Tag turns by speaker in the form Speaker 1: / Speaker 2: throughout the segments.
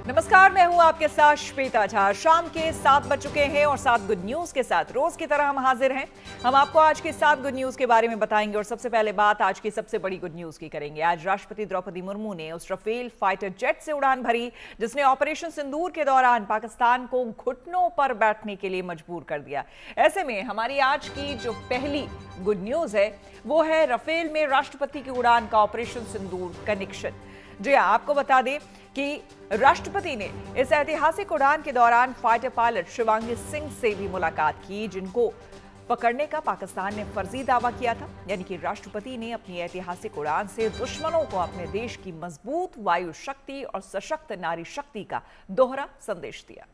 Speaker 1: नमस्कार, मैं हूं आपके साथ श्वेता झा। शाम के 7 बज चुके हैं और 7 गुड न्यूज के साथ रोज की तरह हम हाजिर हैं। हम आपको आज के 7 गुड न्यूज के बारे में बताएंगे और सबसे पहले बात आज की सबसे बड़ी गुड न्यूज की करेंगे। आज राष्ट्रपति द्रौपदी मुर्मू ने उस राफेल फाइटर जेट से उड़ान भरी जिसने ऑपरेशन सिंदूर के दौरान पाकिस्तान को घुटनों पर बैठने के लिए मजबूर कर दिया। ऐसे में हमारी आज की जो पहली गुड न्यूज है वो है राफेल में राष्ट्रपति की उड़ान का ऑपरेशन सिंदूर कनेक्शन। जी आपको बता दें कि राष्ट्रपति ने इस ऐतिहासिक उड़ान के दौरान फाइटर पायलट शिवांगी सिंह से भी मुलाकात की, जिनको पकड़ने का पाकिस्तान ने फर्जी दावा किया था। यानी कि राष्ट्रपति ने अपनी ऐतिहासिक उड़ान से दुश्मनों को अपने देश की मजबूत वायु शक्ति और सशक्त नारी शक्ति का दोहरा संदेश दिया।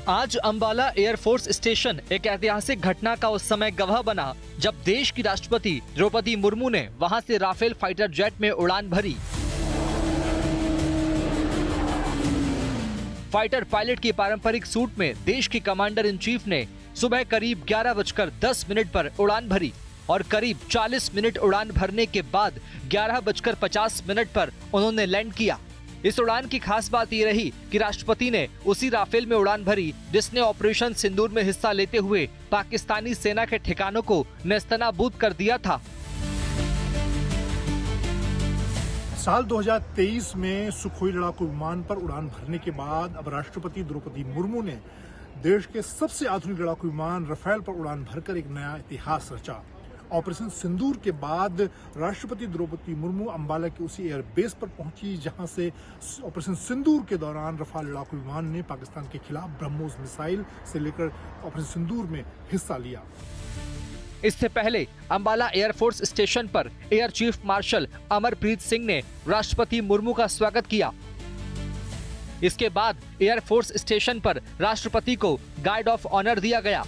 Speaker 2: आज अंबाला एयरफोर्स स्टेशन एक ऐतिहासिक घटना का उस समय गवाह बना जब देश की राष्ट्रपति द्रौपदी मुर्मू ने वहां से राफेल फाइटर जेट में उड़ान भरी। फाइटर पायलट की पारंपरिक सूट में देश के कमांडर इन चीफ ने सुबह करीब 11:10 पर उड़ान भरी और करीब 40 मिनट उड़ान भरने के बाद 11:50 पर उन्होंने लैंड किया। इस उड़ान की खास बात ये रही कि राष्ट्रपति ने उसी राफेल में उड़ान भरी जिसने ऑपरेशन सिंदूर में हिस्सा लेते हुए पाकिस्तानी सेना के ठिकानों को नेस्तनाबूद कर दिया था।
Speaker 3: साल 2023 में सुखोई लड़ाकू विमान पर उड़ान भरने के बाद अब राष्ट्रपति द्रौपदी मुर्मू ने देश के सबसे आधुनिक लड़ाकू विमान राफेल पर उड़ान भरकर एक नया इतिहास रचा। ऑपरेशन सिंदूर के बाद राष्ट्रपति द्रौपदी मुर्मू अंबाला के उसी एयरबेस पर पहुंची जहां से ऑपरेशन सिंदूर के दौरान राफेल लड़ाकू विमान ने पाकिस्तान के खिलाफ ब्रह्मोस मिसाइल से लेकर ऑपरेशन सिंदूर में हिस्सा लिया।
Speaker 2: इससे पहले अंबाला एयरफोर्स स्टेशन पर air chief marshal Amarpreet Singh ने राष्ट्रपति मुर्मू का स्वागत किया। इसके बाद एयरफोर्स स्टेशन पर राष्ट्रपति को गार्ड ऑफ ऑनर दिया गया।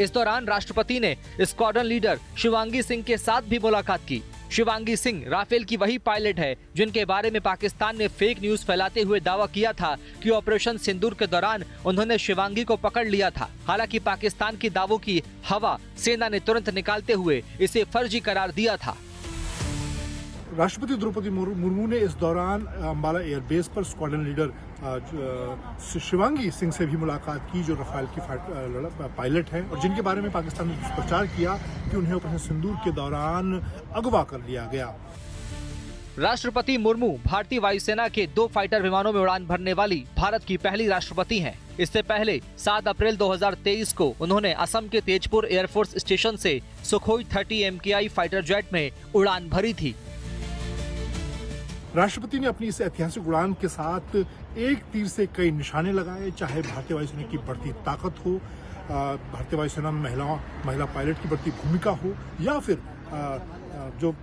Speaker 2: इस दौरान राष्ट्रपति ने स्क्वाड्रन लीडर शिवांगी सिंह के साथ भी मुलाकात की। शिवांगी सिंह राफेल की वही पायलट है जिनके बारे में पाकिस्तान ने फेक न्यूज फैलाते हुए दावा किया था कि ऑपरेशन सिंदूर के दौरान उन्होंने शिवांगी को पकड़ लिया था। हालांकि पाकिस्तान की दावों की हवा सेना ने तुरंत निकालते हुए इसे फर्जी करार दिया था।
Speaker 3: राष्ट्रपति द्रौपदी मुर्मू ने इस दौरान अंबाला एयरबेस पर स्क्वाड्रन लीडर शिवांगी सिंह से भी मुलाकात की, जो राफेल की पायलट हैं और जिनके बारे में पाकिस्तान ने दुष्प्रचार किया कि उन्हें ऑपरेशन सिंदूर के दौरान अगवा कर लिया गया।
Speaker 2: राष्ट्रपति मुर्मू भारतीय वायुसेना के 2 फाइटर विमानों में उड़ान भरने वाली भारत की पहली राष्ट्रपति हैं। इससे पहले 7 अप्रैल 2023 को उन्होंने असम के तेजपुर एयरफोर्स स्टेशन से सुखोई 30 MKI फाइटर जेट में उड़ान भरी थी।
Speaker 3: राष्ट्रपति ने अपनी इस ऐतिहासिक उड़ान के साथ एक तीर से कई निशाने लगाए, चाहे भारतीय वायुसेना की बढ़ती ताकत हो, भारतीय वायुसेना में महिला पायलट की बढ़ती भूमिका हो, या फिर जो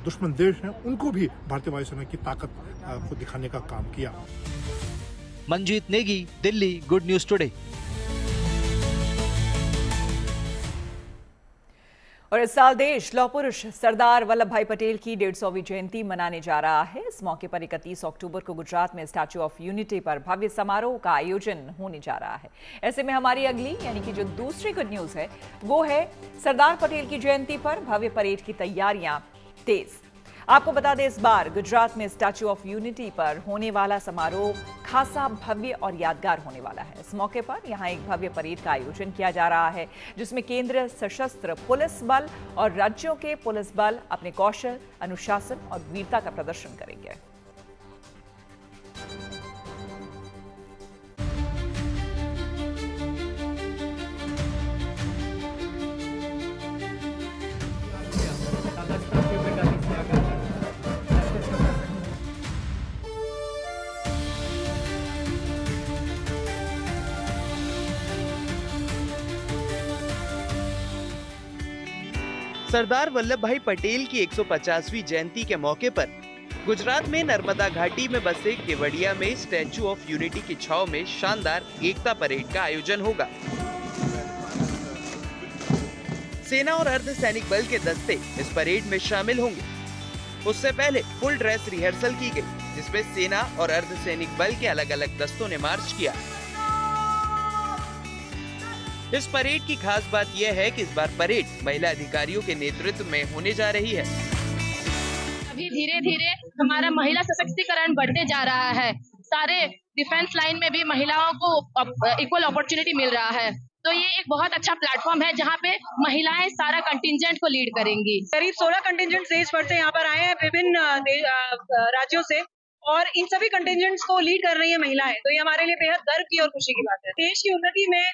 Speaker 3: दुश्मन देश हैं उनको भी भारतीय वायुसेना की ताकत को दिखाने का काम किया।
Speaker 2: Manjeet Negi, Delhi, good news today.
Speaker 1: और इस साल देश लौह पुरुष सरदार वल्लभ भाई पटेल की 150वीं जयंती मनाने जा रहा है। इस मौके पर 31 अक्टूबर को गुजरात में स्टैच्यू ऑफ यूनिटी पर भव्य समारोह का आयोजन होने जा रहा है। ऐसे में हमारी अगली यानी कि जो दूसरी गुड न्यूज है वो है सरदार पटेल की जयंती पर भव्य परेड की तैयारियां तेज। आपको बता दें, इस बार गुजरात में स्टैच्यू ऑफ यूनिटी पर होने वाला समारोह खासा भव्य और यादगार होने वाला है। इस मौके पर यहां एक भव्य परेड का आयोजन किया जा रहा है जिसमें केंद्रीय सशस्त्र पुलिस बल और राज्यों के पुलिस बल अपने कौशल, अनुशासन और वीरता का प्रदर्शन करेंगे।
Speaker 4: सरदार वल्लभ भाई पटेल की 150वीं जयंती के मौके पर गुजरात में नर्मदा घाटी में बसे केवड़िया में स्टैच्यू ऑफ यूनिटी की छाव में शानदार एकता परेड का आयोजन होगा। सेना और अर्धसैनिक बल के दस्ते इस परेड में शामिल होंगे। उससे पहले फुल ड्रेस रिहर्सल की गई, जिसमें सेना और अर्धसैनिक बल के अलग अलग दस्तों ने मार्च किया। इस परेड की खास बात यह है कि इस बार परेड महिला अधिकारियों के नेतृत्व में होने जा रही है।
Speaker 5: अभी धीरे धीरे हमारा महिला सशक्तिकरण बढ़ते जा रहा है। सारे डिफेंस लाइन में भी महिलाओं को इक्वल अपॉर्चुनिटी मिल रहा है, तो ये एक बहुत अच्छा प्लेटफॉर्म है जहाँ पे महिलाएं सारा कंटिंजेंट को लीड करेंगी।
Speaker 6: करीब 16 कंटिंजेंट देश भर से यहाँ पर आए हैं विभिन्न राज्यों से, और इन सभी कंटिंजेंट्स को लीड कर रही है महिलाएं। तो ये हमारे लिए बेहद गर्व की और खुशी की बात है। देश की उन्नति में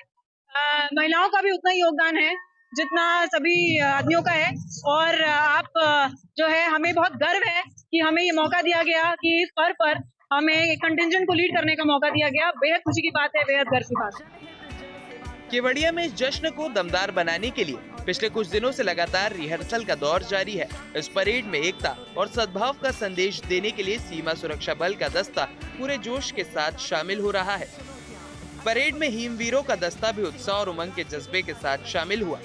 Speaker 6: महिलाओं का भी उतना ही योगदान है जितना सभी आदमियों का है, और आप जो है हमें बहुत गर्व है कि हमें ये मौका दिया गया कि इस स्तर पर हमें एक कंटिंजेंट को लीड करने का मौका दिया गया। बेहद खुशी की बात है, बेहद गर्व की बात है।
Speaker 4: केवड़िया में इस जश्न को दमदार बनाने के लिए पिछले कुछ दिनों से लगातार रिहर्सल का दौर जारी है। इस परेड में एकता और सद्भाव का संदेश देने के लिए सीमा सुरक्षा बल का दस्ता पूरे जोश के साथ शामिल हो रहा है। परेड में हिमवीरों का दस्ता भी उत्साह और उमंग के जज्बे के साथ शामिल हुआ।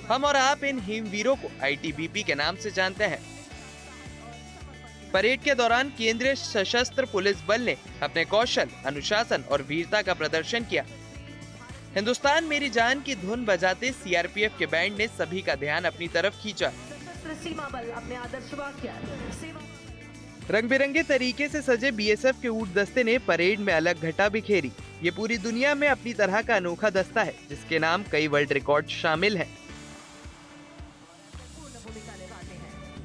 Speaker 4: हम और आप इन हिमवीरों को ITBP के नाम से जानते हैं। परेड के दौरान केंद्रीय सशस्त्र पुलिस बल ने अपने कौशल, अनुशासन और वीरता का प्रदर्शन किया। हिंदुस्तान मेरी जान की धुन बजाते CRPF के बैंड ने सभी का ध्यान अपनी तरफ खींचा। रंग बिरंगे तरीके से सजे BSF के ऊंट दस्ते ने परेड में अलग घटा बिखेरी। ये पूरी दुनिया में अपनी तरह का अनोखा दस्ता है, जिसके नाम कई वर्ल्ड रिकॉर्ड शामिल हैं।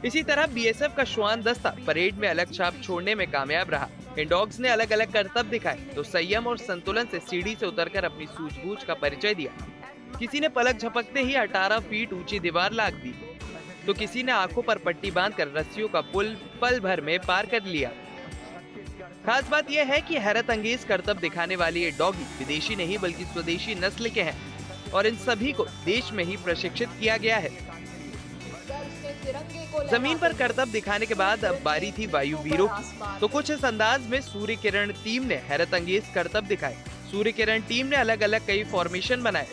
Speaker 4: इसी तरह BSF का श्वान दस्ता परेड में अलग छाप छोड़ने में कामयाब रहा। इन डॉग्स ने अलग अलग करतब दिखाए, तो संयम और संतुलन से सीढ़ी से उतरकर अपनी सूझबूझ का परिचय दिया। किसी ने पलक झपकते ही 18 फीट ऊंची दीवार लांघ दी, तो किसी ने आंखों पर पट्टी बांधकर रस्सियों का पुल पल भर में पार कर लिया। खास बात यह है कि हैरत अंगेज करतब दिखाने वाले ये डॉगी विदेशी नहीं बल्कि स्वदेशी नस्ल के हैं, और इन सभी को देश में ही प्रशिक्षित किया गया है। जमीन पर करतब दिखाने के बाद अब बारी थी वायुवीरों की, तो कुछ इस अंदाज में सूर्य किरण टीम ने हैरत अंगेज करतब दिखाए। सूर्य किरण टीम ने अलग अलग कई फॉर्मेशन बनाए।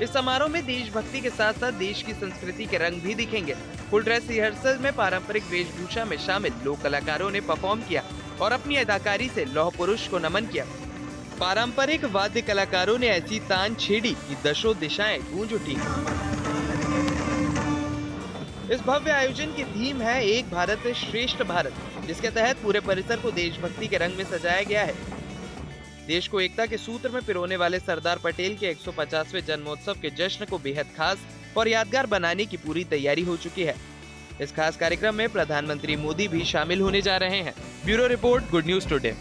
Speaker 4: इस समारोह में देशभक्ति के साथ साथ देश की संस्कृति के रंग भी दिखेंगे। फुल ड्रेस रिहर्सल में पारंपरिक वेशभूषा में शामिल लोक कलाकारों ने परफॉर्म किया और अपनी अदाकारी से लौह पुरुष को नमन किया। पारंपरिक वाद्य कलाकारों ने ऐसी तान छेड़ी कि दशों दिशाएं गूंज उठी। इस भव्य आयोजन की थीम है एक भारत श्रेष्ठ भारत, जिसके तहत पूरे परिसर को देशभक्ति के रंग में सजाया गया है। देश को एकता के सूत्र में पिरोने वाले सरदार पटेल के 150वें जन्मोत्सव के जश्न को बेहद खास और यादगार बनाने की पूरी तैयारी हो चुकी है। इस खास कार्यक्रम में प्रधानमंत्री मोदी भी शामिल होने जा रहे हैं। Bureau report, good news today.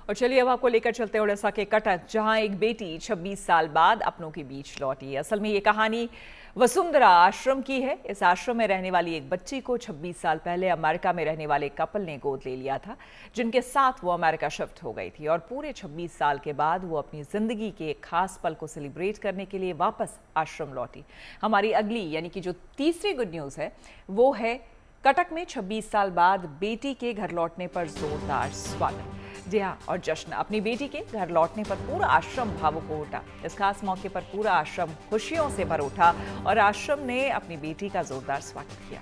Speaker 1: और चलिए अब आपको लेकर चलते हैं उड़ीसा के कटक, जहां एक बेटी 26 साल बाद अपनों के बीच लौटी। असल में ये कहानी वसुंधरा आश्रम की है। इस आश्रम में रहने वाली एक बच्ची को 26 साल पहले अमेरिका में रहने वाले कपल ने गोद ले लिया था, जिनके साथ वो अमेरिका शिफ्ट हो गई थी। और पूरे 26 साल के बाद वो अपनी जिंदगी के एक खास पल को सेलिब्रेट करने के लिए वापस आश्रम लौटी। हमारी अगली यानी कि जो तीसरी गुड न्यूज़ है वो है कटक में 26 साल बाद बेटी के घर लौटने पर जोरदार स्वागत। जी हाँ, और जश्न। अपनी बेटी के घर लौटने पर पूरा आश्रम भावुक हो उठा। इस खास मौके पर पूरा आश्रम खुशियों से भर उठा और आश्रम ने अपनी बेटी का जोरदार स्वागत किया।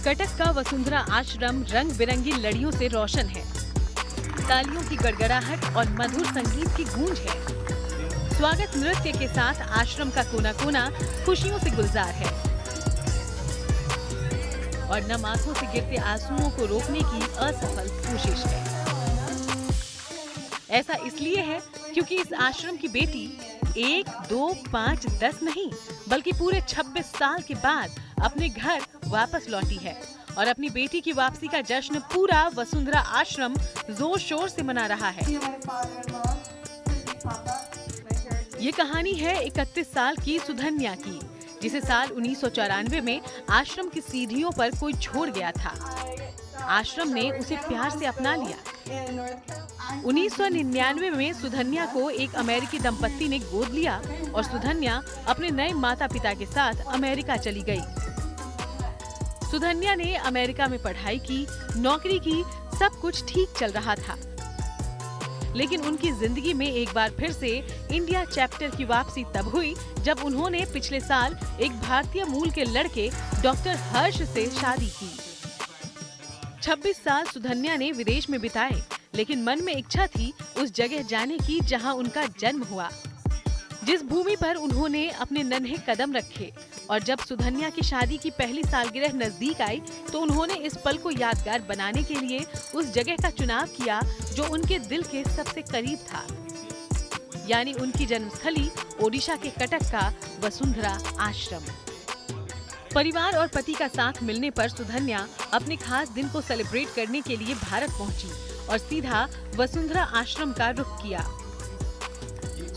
Speaker 7: कटक का वसुंधरा आश्रम रंग बिरंगी लड़ियों से रोशन है। तालियों की गड़गड़ाहट और मधुर संगीत की गूंज है। स्वागत नृत्य के साथ आश्रम का कोना कोना खुशियों से गुलजार है और नम आंखों से गिरते आंसुओं को रोकने की असफल कोशिश है। ऐसा इसलिए है क्योंकि इस आश्रम की बेटी 1, 2, 5, 10 नहीं बल्कि पूरे 26 साल के बाद अपने घर वापस लौटी है और अपनी बेटी की वापसी का जश्न पूरा वसुंधरा आश्रम जोर शोर से मना रहा है। ये कहानी है 31 साल की सुधन्या की, जिसे साल 1994 में आश्रम की सीढ़ियों पर कोई छोड़ गया था। आश्रम ने उसे प्यार से अपना लिया, 1999 में सुधन्या को एक अमेरिकी दंपत्ति ने गोद लिया और सुधन्या अपने नए माता पिता के साथ अमेरिका चली गई। सुधन्या ने अमेरिका में पढ़ाई की, नौकरी की, सब कुछ ठीक चल रहा था। लेकिन उनकी जिंदगी में एक बार फिर से इंडिया चैप्टर की वापसी तब हुई जब उन्होंने पिछले साल एक भारतीय मूल के लड़के डॉक्टर हर्ष से शादी की। 26 साल सुधन्या ने विदेश में बिताए, लेकिन मन में इच्छा थी उस जगह जाने की जहां उनका जन्म हुआ, जिस भूमि पर उन्होंने अपने नन्हे कदम रखे। और जब सुधन्या की शादी की पहली सालगिरह नजदीक आई तो उन्होंने इस पल को यादगार बनाने के लिए उस जगह का चुनाव किया जो उनके दिल के सबसे करीब था, यानी उनकी जन्मस्थली ओडिशा के कटक का वसुंधरा आश्रम। परिवार और पति का साथ मिलने पर सुधन्या अपने खास दिन को सेलिब्रेट करने के लिए भारत पहुंची और सीधा वसुंधरा आश्रम का रुख किया।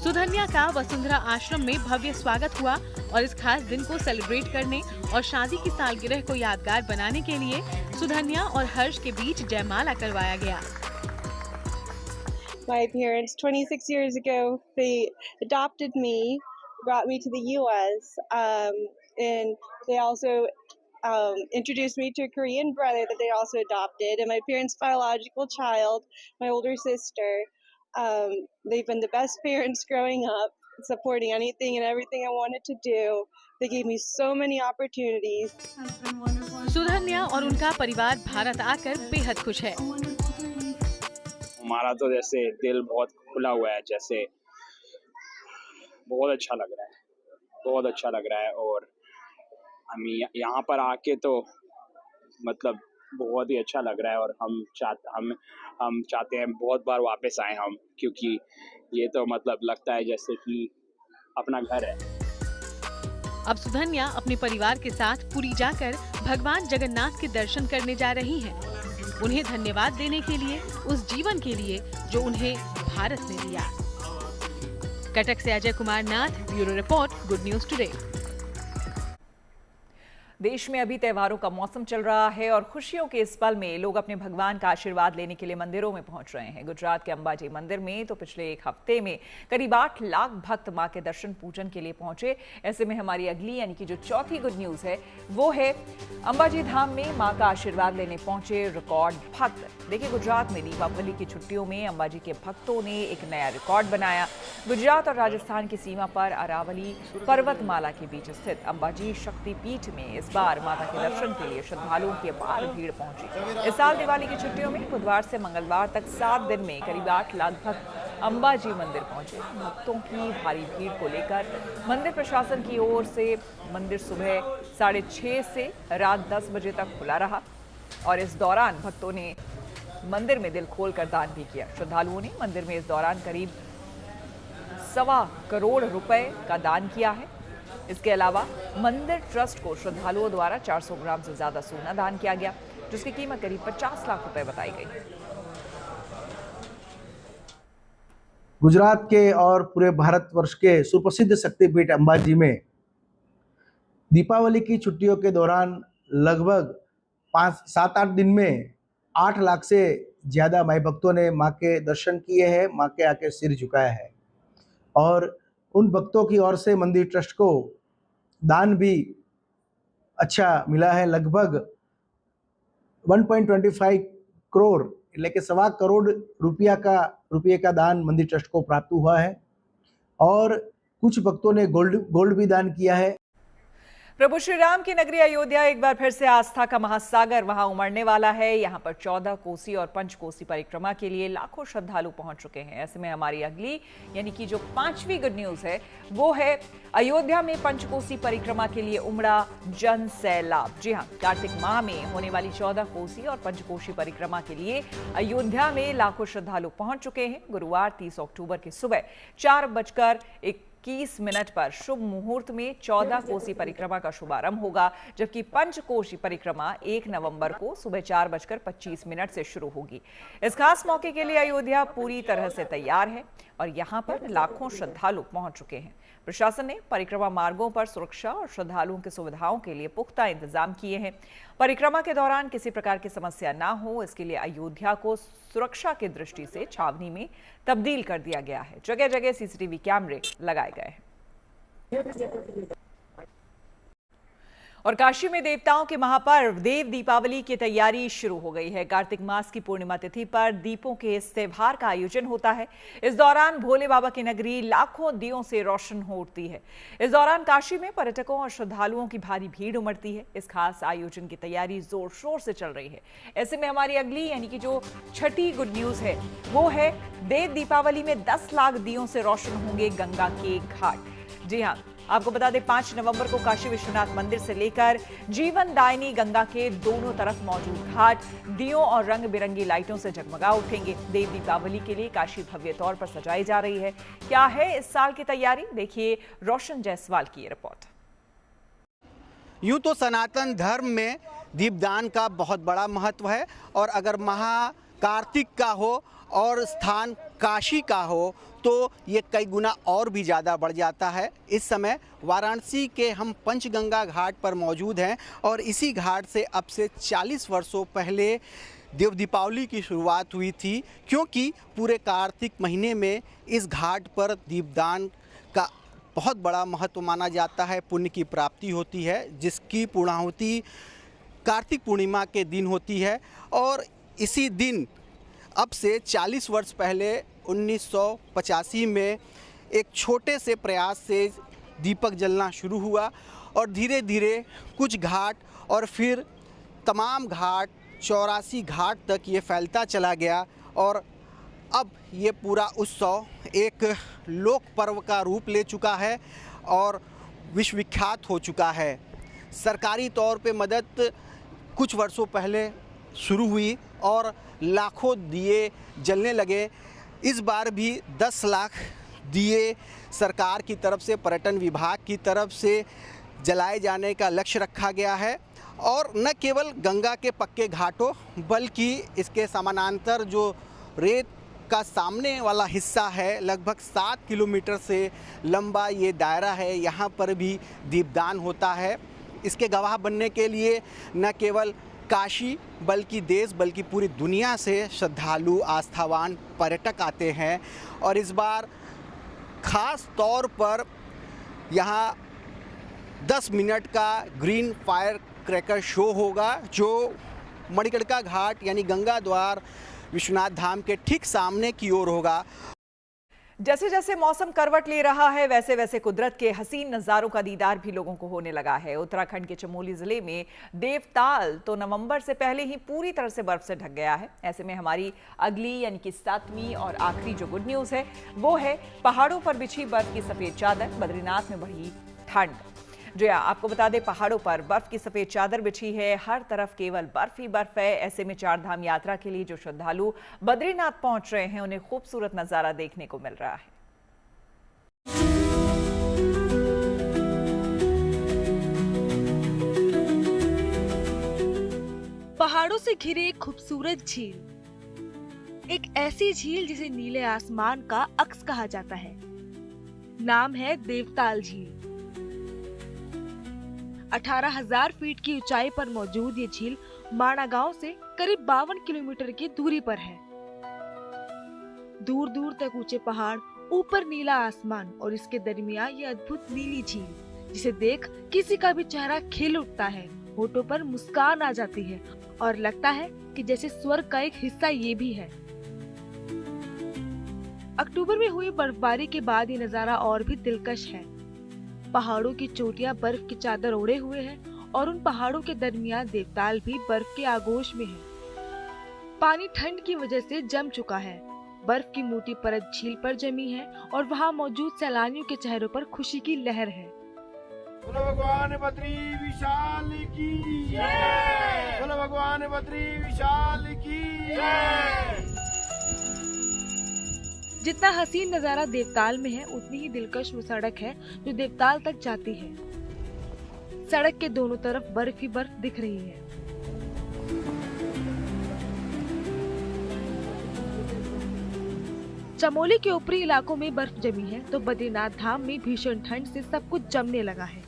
Speaker 7: सुधन्या का वसुंधरा आश्रम में भव्य स्वागत हुआ और इस खास दिन को सेलिब्रेट करने और शादी की सालगिरह को यादगार बनाने के लिए सुधन्या और हर्ष के बीच जयमाला करवाया गया।
Speaker 8: My parents, 26 years ago, they adopted me, brought me to the U.S., and they also introduced me to a Korean brother that they also adopted, and my parents' biological child, my older sister. They've been the best parents growing up, supporting anything and everything I wanted to do. They gave me so many opportunities.
Speaker 7: सुधन्या और उनका परिवार भारत आकर बेहद खुश है।
Speaker 9: हमारा तो जैसे दिल बहुत खुला हुआ है, जैसे बहुत अच्छा लग रहा है, बहुत अच्छा लग रहा है। और हम यहाँ पर आके तो मतलब बहुत ही अच्छा लग रहा है और हम चाहते हैं बहुत बार वापस आए हम, क्योंकि ये तो मतलब लगता है जैसे कि अपना घर है।
Speaker 7: अब सुधन्या अपने परिवार के साथ पुरी जाकर भगवान जगन्नाथ के दर्शन करने जा रही हैं। उन्हें धन्यवाद देने के लिए, उस जीवन के लिए जो उन्हें भारत ने दिया। कटक से Ajay Kumar Nath, bureau report, good news today.
Speaker 1: देश में अभी त्योहारों का मौसम चल रहा है और खुशियों के इस पल में लोग अपने भगवान का आशीर्वाद लेने के लिए मंदिरों में पहुंच रहे हैं। गुजरात के अंबाजी मंदिर में तो पिछले एक हफ्ते में करीब 8 लाख भक्त मां के दर्शन पूजन के लिए पहुंचे। ऐसे में हमारी अगली यानी कि जो चौथी गुड न्यूज है वो है अंबाजी धाम में मां का आशीर्वाद लेने पहुंचे रिकॉर्ड भक्त। देखिए, गुजरात में दीपावली की छुट्टियों में अंबाजी के भक्तों ने एक नया रिकॉर्ड बनाया। गुजरात और राजस्थान की सीमा पर अरावली पर्वतमाला के बीच स्थित अंबाजी शक्तिपीठ में इस बार माता के दर्शन के लिए श्रद्धालुओं की अपार भीड़ पहुंची। इस साल दिवाली की छुट्टियों में बुधवार से मंगलवार तक 7 दिन में करीब 8 लाख भक्त अंबाजी मंदिर पहुंचे। भक्तों की भारी भीड़ को लेकर मंदिर प्रशासन की ओर से मंदिर सुबह 6:30 से रात 10 बजे तक खुला रहा और इस दौरान भक्तों ने मंदिर में दिल खोलकर दान भी किया। श्रद्धालुओं ने मंदिर में इस दौरान करीब 1.25 करोड़ रुपए का दान किया है। इसके अलावा मंदिर ट्रस्ट को श्रद्धालुओं द्वारा 400 ग्राम से ज्यादा सोना दान किया गया, जिसकी कीमत करीब 50 लाख रुपए बताई गई।
Speaker 10: गुजरात के और पूरे भारतवर्ष के सुप्रसिद्ध शक्तिपीठ अंबाजी में दीपावली की छुट्टियों के दौरान लगभग 7-8 दिन में 8 लाख से ज्यादा माई भक्तों ने मां के दर्शन किए हैं, मां के आके सिर झुकाया है। और उन भक्तों की ओर से मंदिर ट्रस्ट को दान भी अच्छा मिला है। लगभग 1.25 करोड़ એટલે કે 1.25 करोड़ रुपये का दान मंदिर ट्रस्ट को प्राप्त हुआ है और कुछ भक्तों ने गोल्ड भी दान किया है।
Speaker 1: प्रभु श्री राम की नगरी अयोध्या एक बार फिर से आस्था का महासागर वहां उमड़ने वाला है। यहां पर 14 कोसी और 5 कोसी परिक्रमा के लिए लाखों श्रद्धालु पहुंच चुके हैं। ऐसे में हमारी अगली यानी कि जो 5वीं गुड न्यूज है वो है अयोध्या में पंचकोसी परिक्रमा के लिए उमड़ा जन सैलाब। जी हां, कार्तिक माह में होने वाली 14 कोसी और पंचकोसी परिक्रमा के लिए अयोध्या में लाखों श्रद्धालु पहुंच चुके हैं। गुरुवार 30 अक्टूबर की सुबह 4:21 पर शुभ मुहूर्त में 14 कोसी परिक्रमा का शुभारंभ होगा, जबकि पंचकोसी परिक्रमा 1 नवंबर को सुबह 4:25 से शुरू होगी। इस खास मौके के लिए अयोध्या पूरी तरह से तैयार है। और यहां पर लाखों श्रद्धालु पहुंच चुके हैं। प्रशासन ने परिक्रमा मार्गों पर सुरक्षा और श्रद्धालुओं की सुविधाओं के लिए पुख्ता इंतजाम किए हैं। परिक्रमा के दौरान किसी प्रकार की समस्या ना हो, इसके लिए अयोध्या को सुरक्षा की दृष्टि से छावनी में तब्दील कर दिया गया है। जगह जगह सीसीटीवी कैमरे लगाए गए हैं। और काशी में देवताओं के महापर्व देव दीपावली की तैयारी शुरू हो गई है। कार्तिक मास की पूर्णिमा तिथि पर दीपों के इस त्योहार का आयोजन होता है। इस दौरान भोले बाबा की नगरी लाखों दियों से रोशन हो उठती है। इस दौरान काशी में पर्यटकों और श्रद्धालुओं की भारी भीड़ उमड़ती है। इस खास आयोजन की तैयारी जोर शोर से चल रही है। ऐसे में हमारी अगली यानी कि जो छठी गुड न्यूज है वो है देव दीपावली में 10 लाख दियों से रोशन होंगे गंगा के घाट। जी हाँ, आपको बता दें 5 नवंबर को काशी विश्वनाथ मंदिर से लेकर जीवन दायिनी गंगा के दोनों तरफ मौजूद घाट दियों और रंग बिरंगी लाइटों से जगमगा उठेंगे। देव दीपावली के लिए काशी भव्य तौर पर सजाई जा रही है। क्या है इस साल की तैयारी, देखिए रोशन जायसवाल की रिपोर्ट।
Speaker 11: यूं तो सनातन धर्म में दीपदान का बहुत बड़ा महत्व है और अगर महाकार्तिक का हो और स्थान काशी का हो तो ये कई गुना और भी ज़्यादा बढ़ जाता है। इस समय वाराणसी के हम पंचगंगा घाट पर मौजूद हैं और इसी घाट से अब से 40 वर्षों पहले देव दीपावली की शुरुआत हुई थी, क्योंकि पूरे कार्तिक महीने में इस घाट पर दीपदान का बहुत बड़ा महत्व माना जाता है। पुण्य की प्राप्ति होती है, जिसकी पूर्णाहुति कार्तिक पूर्णिमा के दिन होती है। और इसी दिन अब से 40 वर्ष पहले 1985 में एक छोटे से प्रयास से दीपक जलना शुरू हुआ और धीरे धीरे कुछ घाट और फिर तमाम घाट 84 घाट तक ये फैलता चला गया और अब ये पूरा उत्सव एक लोक पर्व का रूप ले चुका है और विश्वविख्यात हो चुका है। सरकारी तौर पे मदद कुछ वर्षों पहले शुरू हुई और लाखों दिए जलने लगे। इस बार भी 10 लाख दिए सरकार की तरफ से, पर्यटन विभाग की तरफ से जलाए जाने का लक्ष्य रखा गया है। और न केवल गंगा के पक्के घाटों बल्कि इसके समानांतर जो रेत का सामने वाला हिस्सा है, लगभग 7 किलोमीटर से लंबा ये दायरा है, यहाँ पर भी दीपदान होता है। इसके गवाह बनने के लिए न केवल काशी बल्कि देश बल्कि पूरी दुनिया से श्रद्धालु आस्थावान पर्यटक आते हैं। और इस बार ख़ास तौर पर यहाँ 10 मिनट का ग्रीन फायर क्रैकर शो होगा, जो मणिकर्णिका घाट यानी गंगा द्वार विश्वनाथ धाम के ठीक सामने की ओर होगा।
Speaker 1: जैसे जैसे मौसम करवट ले रहा है वैसे वैसे कुदरत के हसीन नज़ारों का दीदार भी लोगों को होने लगा है। उत्तराखंड के चमोली जिले में देवताल तो नवंबर से पहले ही पूरी तरह से बर्फ से ढक गया है। ऐसे में हमारी अगली यानी कि 7वीं और आखिरी जो गुड न्यूज़ है वो है पहाड़ों पर बिछी बर्फ की सफ़ेद चादर, बद्रीनाथ में बढ़ी ठंड। जी हाँ, आपको बता दें पहाड़ों पर बर्फ की सफेद चादर बिछी है, हर तरफ केवल बर्फ ही बर्फ है। ऐसे में 4 धाम यात्रा के लिए जो श्रद्धालु बद्रीनाथ पहुंच रहे हैं उन्हें खूबसूरत नजारा देखने को मिल रहा है।
Speaker 12: पहाड़ों से घिरे एक खूबसूरत झील, एक ऐसी झील जिसे नीले आसमान का अक्स कहा जाता है। नाम है देवताल झील। 18,000 फीट की ऊंचाई पर मौजूद ये झील माणा गांव से करीब 52 किलोमीटर की दूरी पर है। दूर दूर तक ऊंचे पहाड़, ऊपर नीला आसमान और इसके दरमियान ये अद्भुत नीली झील, जिसे देख किसी का भी चेहरा खिल उठता है, होठों पर मुस्कान आ जाती है और लगता है कि जैसे स्वर्ग का एक हिस्सा ये भी है। अक्टूबर में हुई बर्फबारी के बाद ये नजारा और भी दिलकश है। पहाड़ों की चोटियां बर्फ की चादर ओढ़े हुए हैं और उन पहाड़ों के दरमियान देवताल भी बर्फ के आगोश में है। पानी ठंड की वजह से जम चुका है। बर्फ की मोटी परत झील पर जमी है और वहाँ मौजूद सैलानियों के चेहरों पर खुशी की लहर है।
Speaker 13: बोलो भगवान बद्री विशाल की जय। बोलो भगवान बद्री विशाल की जय।
Speaker 12: जितना हसीन नजारा देवताल में है उतनी ही दिलकश वो सड़क है जो देवताल तक जाती है। सड़क के दोनों तरफ बर्फ ही बर्फ दिख रही है। चमोली के ऊपरी इलाकों में बर्फ जमी है तो बद्रीनाथ धाम में भीषण ठंड से सब कुछ जमने लगा है।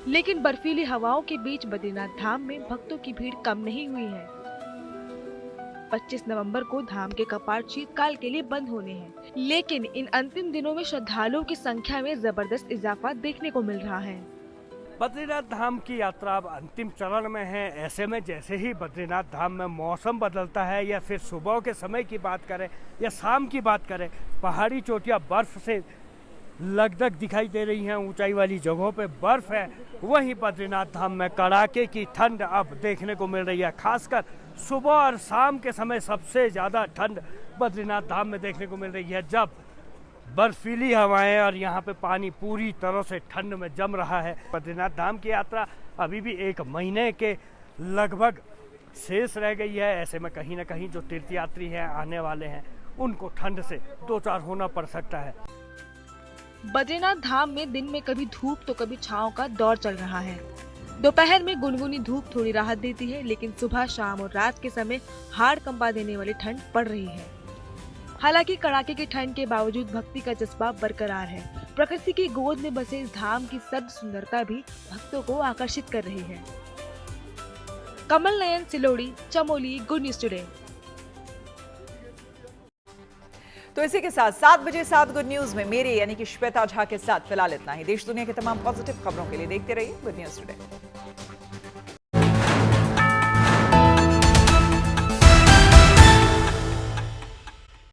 Speaker 12: लेकिन बर्फीली हवाओं के बीच बद्रीनाथ धाम में भक्तों की भीड़ कम नहीं हुई है। 25 नवंबर को धाम के कपाट शीतकाल के लिए बंद होने हैं, लेकिन इन अंतिम दिनों में श्रद्धालुओं की संख्या में जबरदस्त इजाफा देखने को मिल रहा है।
Speaker 14: बद्रीनाथ धाम की यात्रा अब अंतिम चरण में है। ऐसे में जैसे ही बद्रीनाथ धाम में मौसम बदलता है या फिर सुबह के समय की बात करें या शाम की बात करें, पहाड़ी चोटियां बर्फ से लगदग दिखाई दे रही हैं। ऊंचाई वाली जगहों पे बर्फ है। वहीं बद्रीनाथ धाम में कड़ाके की ठंड अब देखने को मिल रही है। खासकर सुबह और शाम के समय सबसे ज़्यादा ठंड बद्रीनाथ धाम में देखने को मिल रही है, जब बर्फीली हवाएं और यहाँ पे पानी पूरी तरह से ठंड में जम रहा है। बद्रीनाथ धाम की यात्रा अभी भी 1 महीने के लगभग शेष रह गई है। ऐसे में कहीं ना कहीं जो तीर्थयात्री हैं आने वाले हैं उनको ठंड से 2-4 होना पड़ सकता है।
Speaker 12: बद्रीनाथ धाम में दिन में कभी धूप तो कभी छांव का दौर चल रहा है। दोपहर में गुनगुनी धूप थोड़ी राहत देती है, लेकिन सुबह, शाम और रात के समय हाड़ कंपा देने वाली ठंड पड़ रही है। हालांकि कड़ाके की ठंड के बावजूद भक्ति का जज्बा बरकरार है। प्रकृति की गोद में बसे इस धाम की सर्द सुंदरता भी भक्तों को आकर्षित कर रही है। Kamal Nayan, Silodi, Chamoli, good news today.
Speaker 1: तो इसी के साथ 7 बजे 7 गुड न्यूज में मेरे यानी कि श्वेता झा के साथ फिलहाल इतना ही। देश दुनिया के तमाम पॉजिटिव खबरों के लिए देखते रहिए गुड न्यूज टुडे।